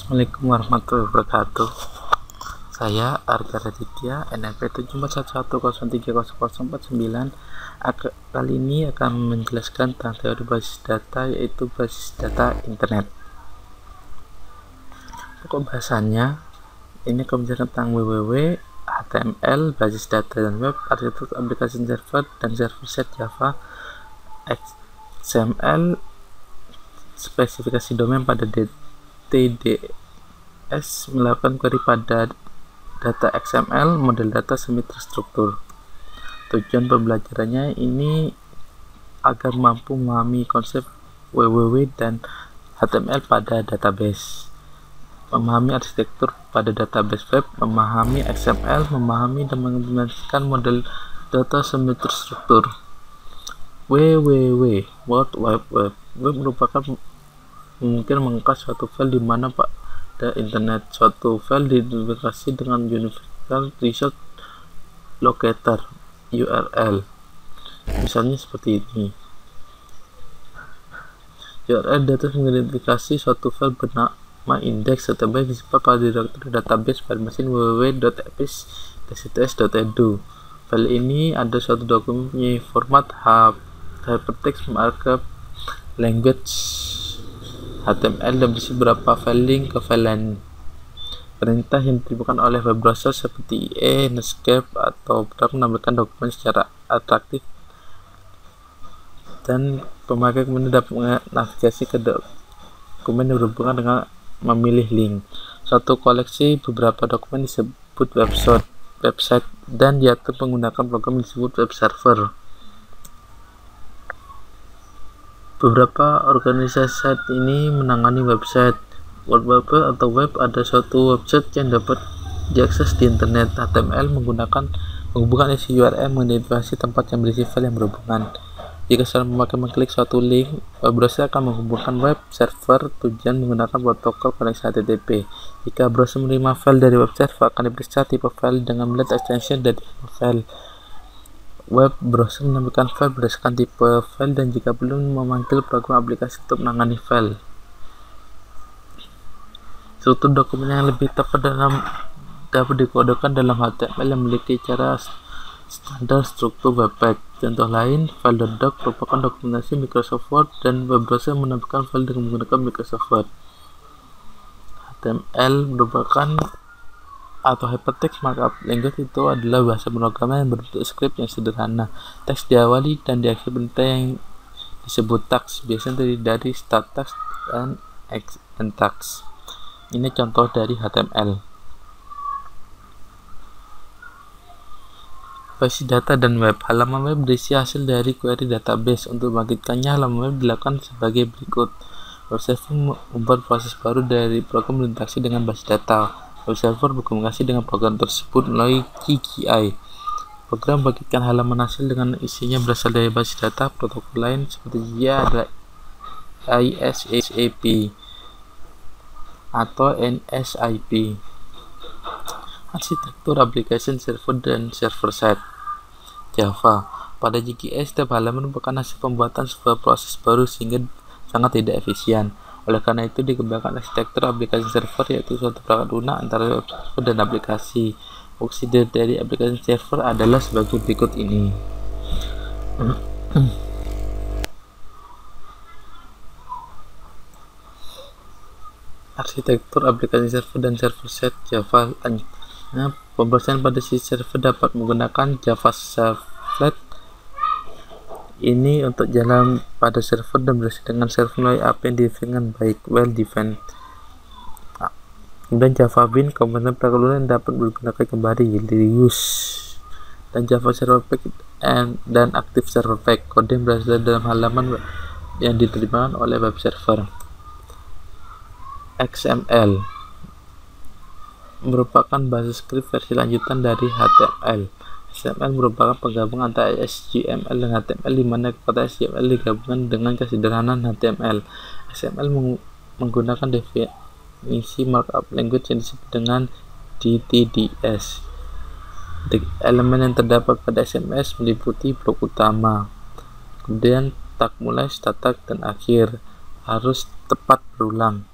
Assalamualaikum warahmatullahi wabarakatuh. Saya Arga Raditya, NPM 7411030049. Kali ini akan menjelaskan tentang teori basis data, yaitu basis data internet. Pokok bahasannya ini akan menjelaskan tentang www, HTML, basis data dan web, arsitektur aplikasi server dan server set Java, XML, spesifikasi domain pada TDS, melakukan query pada data XML, model data semi terstruktur. Tujuan pembelajarannya ini agar mampu memahami konsep www dan HTML pada database, memahami arsitektur pada database web, memahami XML, memahami dan mengimplementasikan model data semi terstruktur. www, World Wide Web. Web merupakan mungkin mengangkat suatu file di mana pada internet. Suatu file diidentifikasi dengan Universal Result Locator (URL). Misalnya seperti ini. URL data mengidentifikasi suatu file bernama index database disimpan pada direktori database pada mesin www.apis.cts.edu. File ini ada suatu dokumen punya format hypertext markup language HTML dan berisi beberapa file link ke file lain. Perintah yang diterima oleh web browser seperti IE, Netscape, atau Brave menampilkan dokumen secara atraktif, dan pemakai kemudian dapat menavigasi ke dokumen yang berhubungan dengan memilih link. Suatu koleksi beberapa dokumen disebut website dan diatur menggunakan program yang disebut web server. Beberapa organisasi saat ini menangani website. World Wide Web atau web ada suatu website yang dapat diakses di internet. HTML menghubungkan isi URL mengidentifikasi tempat yang berisi file yang berhubungan. Jika seorang pemakai mengklik suatu link, web browser akan menghubungkan web server tujuan menggunakan protokol koneksi HTTP. Jika browser menerima file dari web server, akan diperiksa tipe file dengan melihat extension dari file. Web browser menampilkan file berdasarkan tipe file dan jika belum memanggil program aplikasi untuk menangani file. Struktur dokumen yang lebih tepat dapat dikodekan dalam HTML yang memiliki cara standar struktur web page. Contoh lain, file.doc merupakan dokumentasi Microsoft Word dan web browser menampilkan file dengan menggunakan Microsoft Word. HTML merupakan atau hypertext markup language itu adalah bahasa pemrograman yang berbentuk script yang sederhana. Teks diawali dan diakhiri perintah yang disebut tags, biasanya terdiri dari start tags dan end tags. Ini contoh dari HTML. Basis data dan web. Halaman web berisi hasil dari query database. Untuk membangkitkannya, halaman web dilakukan sebagai berikut. Web server membuat proses baru dari program berinteraksi dengan basis data. Web server berkomunikasi dengan program tersebut melalui KGI. Program membangkitkan halaman hasil dengan isinya berasal dari basis data. Protokol lain seperti dia adalah ISAP atau NSIP. Arsitektur aplikasi server dan server side Java. Pada JGS, setiap halaman merupakan hasil pembuatan sebuah proses baru sehingga sangat tidak efisien. Oleh karena itu dikembangkan arsitektur aplikasi server, yaitu suatu perangkat lunak antara web server dan aplikasi. Fungsi dari aplikasi server adalah sebagai berikut ini. Arsitektur aplikasi server dan server side Java. Pemrosesan pada sisi server dapat menggunakan Java Servlet ini untuk jalan pada server dan berisi dengan server melalui API yang didefinisikan baik well-defined. Kemudian Java Bean, komponen perangkat lunak yang dapat digunakan kembali, reuse, dan Java Server Pack dan Active Server Pack, kode yang berasal dalam halaman yang diterima oleh web server. XML merupakan bahasa script versi lanjutan dari HTML. XML merupakan penggabungan antara HTML dan HTML, di mana kata HTML digabungkan dengan kesederhanaan HTML. XML menggunakan definisi markup language yang disebut dengan DTDS. Elemen yang terdapat pada XML meliputi blok utama, kemudian tag mulai, start tag, dan akhir harus tepat berulang.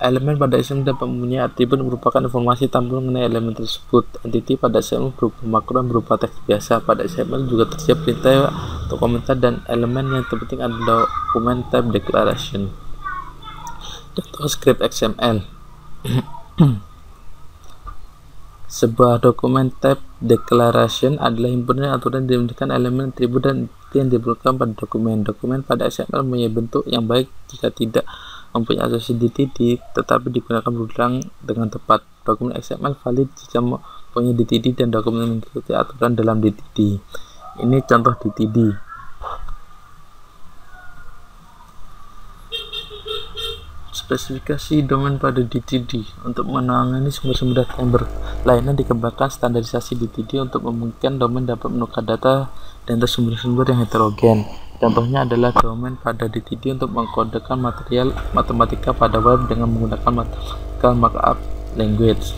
Elemen pada XML dapat mempunyai atribut merupakan informasi tampil mengenai elemen tersebut. Entity pada XML berupa makro dan berupa teks biasa. Pada XML juga tersedia perintah atau komentar, dan elemen yang terpenting adalah dokumen type declaration. Contoh script XML. Sebuah dokumen type declaration adalah himpunan aturan yang dimiliki elemen, atribut, dan entity yang diperlukan pada dokumen. Dokumen pada XML mempunyai bentuk yang baik jika tidak mempunyai asosiasi DTD, tetapi digunakan berulang dengan tepat. Dokumen XML valid jika mempunyai DTD dan dokumen mengikuti aturan dalam DTD. Ini contoh DTD. Spesifikasi domain pada DTD. Untuk menangani sumber-sumber data yang berlainan, dikembangkan standarisasi DTD untuk memungkinkan domain dapat menukar data dan sumber-sumber yang heterogen. Contohnya adalah domain pada DTD untuk mengkodekan material matematika pada web dengan menggunakan mathematical markup language.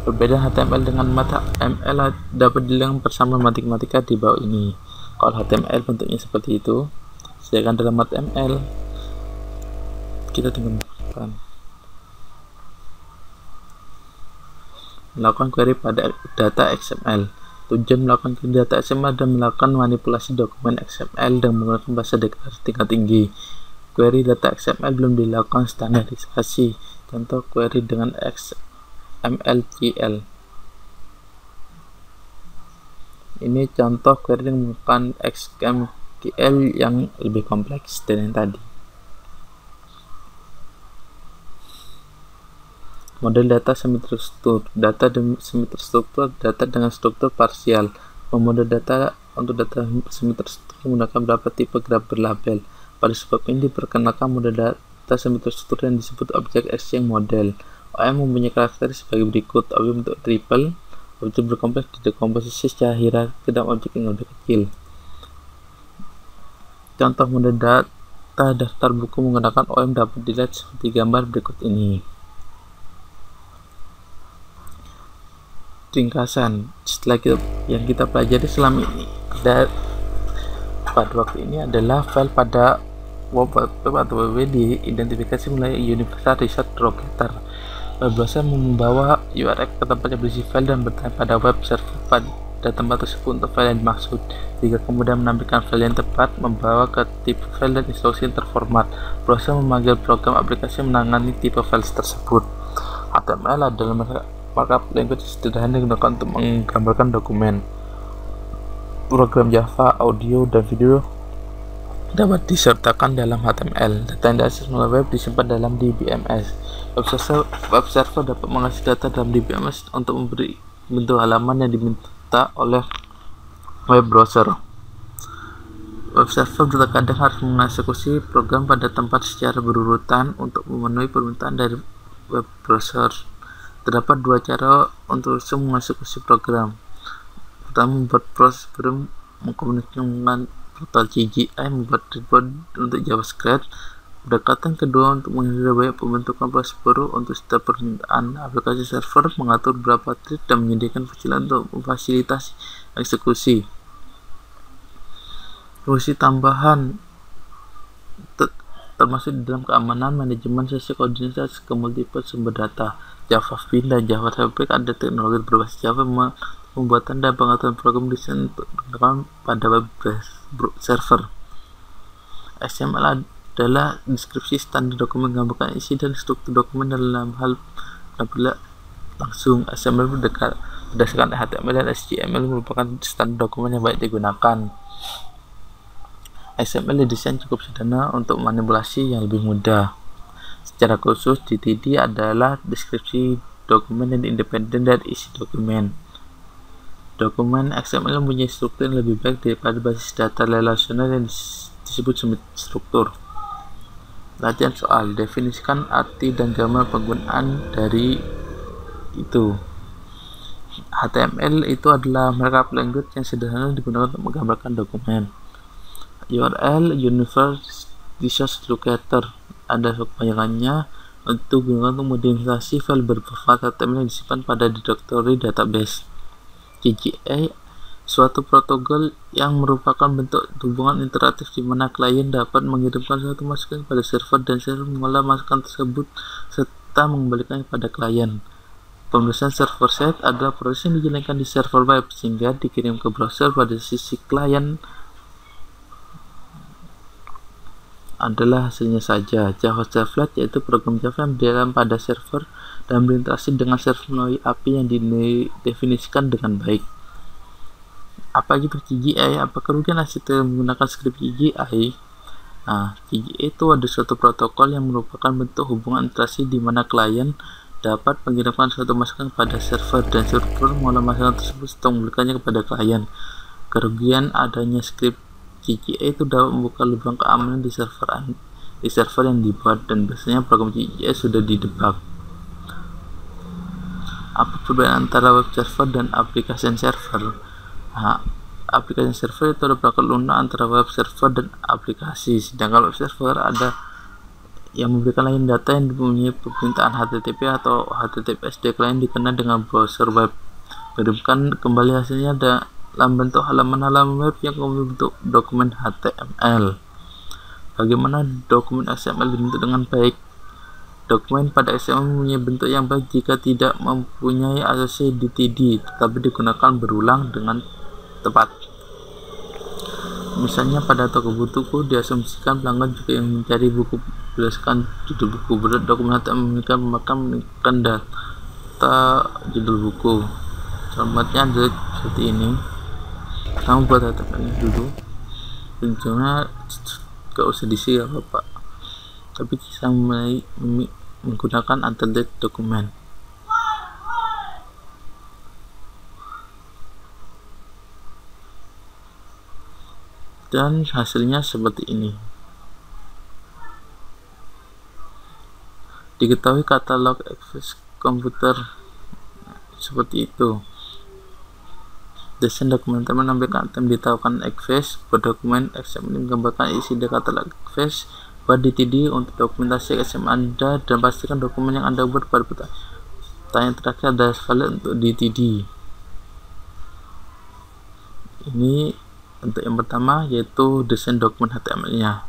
Perbedaan HTML dengan HTML dapat dilihat bersama matematika di bawah ini. Kalau HTML bentuknya seperti itu, sedangkan dalam HTML kita tinggal melakukan query pada data XML. Tujuan melakukan query data XML dan melakukan manipulasi dokumen XML dengan menggunakan bahasa deklarasi tingkat tinggi. Query data XML belum dilakukan standarisasi. Contoh query dengan XML/GL. Ini contoh query dengan menggunakan XML/GL yang lebih kompleks dari yang tadi. Model data semi-terstruktur. Data semi-terstruktur, data dengan struktur parsial. Memodel data untuk data semi-terstruktur menggunakan beberapa tipe graf berlabel. Pada sebab ini diperkenalkan model data semi-terstruktur yang disebut Object Exchange Model. OM mempunyai karakter sebagai berikut: objek bentuk triple, objek berkompleks didekomposisi secara hierarki dan objek yang lebih kecil. Contoh model data daftar buku menggunakan OM dapat dilihat seperti gambar berikut ini. Ringkasan setelah yang kita pelajari selama ini pada waktu ini adalah file pada web atau web diidentifikasi melalui Universal Resource Locator. Web browser membawa URL ke tempat yang berisi file dan bertanya pada web server pada tempat tersebut untuk file yang dimaksud. Jika kemudian menampilkan file yang tepat, membawa ke tipe file dan instruksi yang terformat, browser memanggil program aplikasi menangani tipe file tersebut. HTML adalah markup language sederhana digunakan untuk menggambarkan dokumen. Program Java, audio, dan video dapat disertakan dalam HTML. Data yang diakses melalui web disimpan dalam DBMS. Web server dapat mengakses data dalam DBMS untuk memberi bentuk halaman yang diminta oleh web browser. Web server terkadang harus mengeksekusi program pada tempat secara berurutan untuk memenuhi permintaan dari web browser. Terdapat dua cara untuk mengeksekusi program. Pertama, membuat proses program mengkomunikasikan portal CGI, membuat report untuk JavaScript. Pendekatan kedua untuk menghindari banyak pembentukan proses baru untuk setiap permintaan. Aplikasi server mengatur beberapa thread dan menyediakan fungsi untuk memfasilitasi eksekusi. Fungsi tambahan termasuk di dalam keamanan, manajemen sesi, koordinasi ke multiple sumber data. Java Bean dan Java Fabric ada teknologi berbasis Java pembuatan dan pengaturan program desain untuk digunakan pada web server. XML adalah deskripsi standar dokumen, menggambarkan isi dan struktur dokumen dalam hal penampilan langsung. XML berdasarkan HTML dan HTML merupakan standar dokumen yang baik digunakan. XML didesain cukup sederhana untuk manipulasi yang lebih mudah. Secara khusus, DTD adalah deskripsi dokumen dan independen dari isi dokumen. Dokumen XML mempunyai struktur yang lebih baik daripada basis data relasional yang disebut semi-struktur. Latihan soal: definisikan arti dan gambar penggunaan dari itu. HTML itu adalah markup language yang sederhana digunakan untuk menggambarkan dokumen. URL Universal Resource Locator ada kepanjangannya untuk digunakan untuk modifikasi file berformat HTML yang disimpan pada directory database. CGI suatu protokol yang merupakan bentuk hubungan interaktif di mana klien dapat mengirimkan suatu masukan pada server dan server mengolah masukan tersebut serta serta mengembalikannya kepada klien. Pemrosesan server side adalah proses yang dijalankan di server web sehingga dikirim ke browser pada sisi klien adalah hasilnya saja. Java Servlet yaitu program Java yang berjalan pada server dan berinteraksi dengan server melalui API yang didefinisikan dengan baik. Apa itu CGI? Apa kerugian arsitektur menggunakan skrip CGI? CGI itu ada suatu protokol yang merupakan bentuk hubungan interaksi di mana klien dapat mengirimkan suatu masukan kepada server dan server mengolah masukan tersebut setelah memberikannya kepada klien. Kerugian adanya skrip CGI itu dapat membuka lubang keamanan di server yang dibuat, dan biasanya program CGI sudah didebug. Apa perbedaan antara web server dan application server? Aplikasi server itu ada perangkat lunak antara web server dan aplikasi, sedangkan web server ada yang memberikan layanan data yang mempunyai permintaan HTTP atau HTTPS dari klien dikenal dengan browser web. Kirimkan kembali hasilnya dalam bentuk halaman web yang membentuk dokumen HTML. Bagaimana dokumen XML dibentuk dengan baik? Dokumen pada XML mempunyai bentuk yang baik jika tidak mempunyai asosiasi DTD, tetapi digunakan berulang dengan tepat. Misalnya pada toko buku diasumsikan pelanggan juga yang mencari buku berdasarkan judul buku. Dokumen HTML menambahkan data judul buku. Formatnya adalah seperti ini. Kamu buat HTML dulu, ujungnya gak usah diisi ya Bapak, tapi bisa menggunakan untitled dokumen. Dan hasilnya seperti ini. Diketahui katalog Access komputer seperti itu. Desain dokumen menampilkan item ditawarkan Access. Berdokumen XML menggambarkan isi dari katalog Access. Buat DTD untuk dokumentasi XML Anda dan pastikan dokumen yang Anda buat pada pertanyaan terakhir adalah valid untuk DTD. Ini untuk yang pertama, yaitu desain dokumen HTML-nya.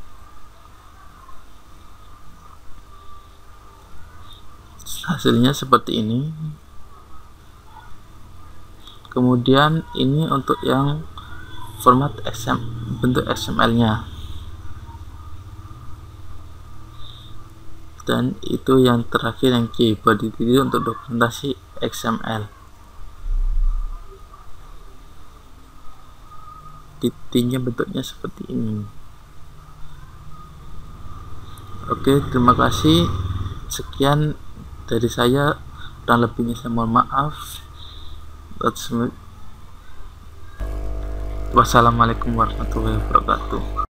Hasilnya seperti ini. Kemudian ini untuk yang format bentuk XML-nya. Dan itu yang terakhir yang key, body DTD untuk dokumentasi XML. Titiknya bentuknya seperti ini. Oke, terima kasih. Sekian dari saya, kurang lebihnya saya mohon maaf. Wassalamualaikum warahmatullahi wabarakatuh.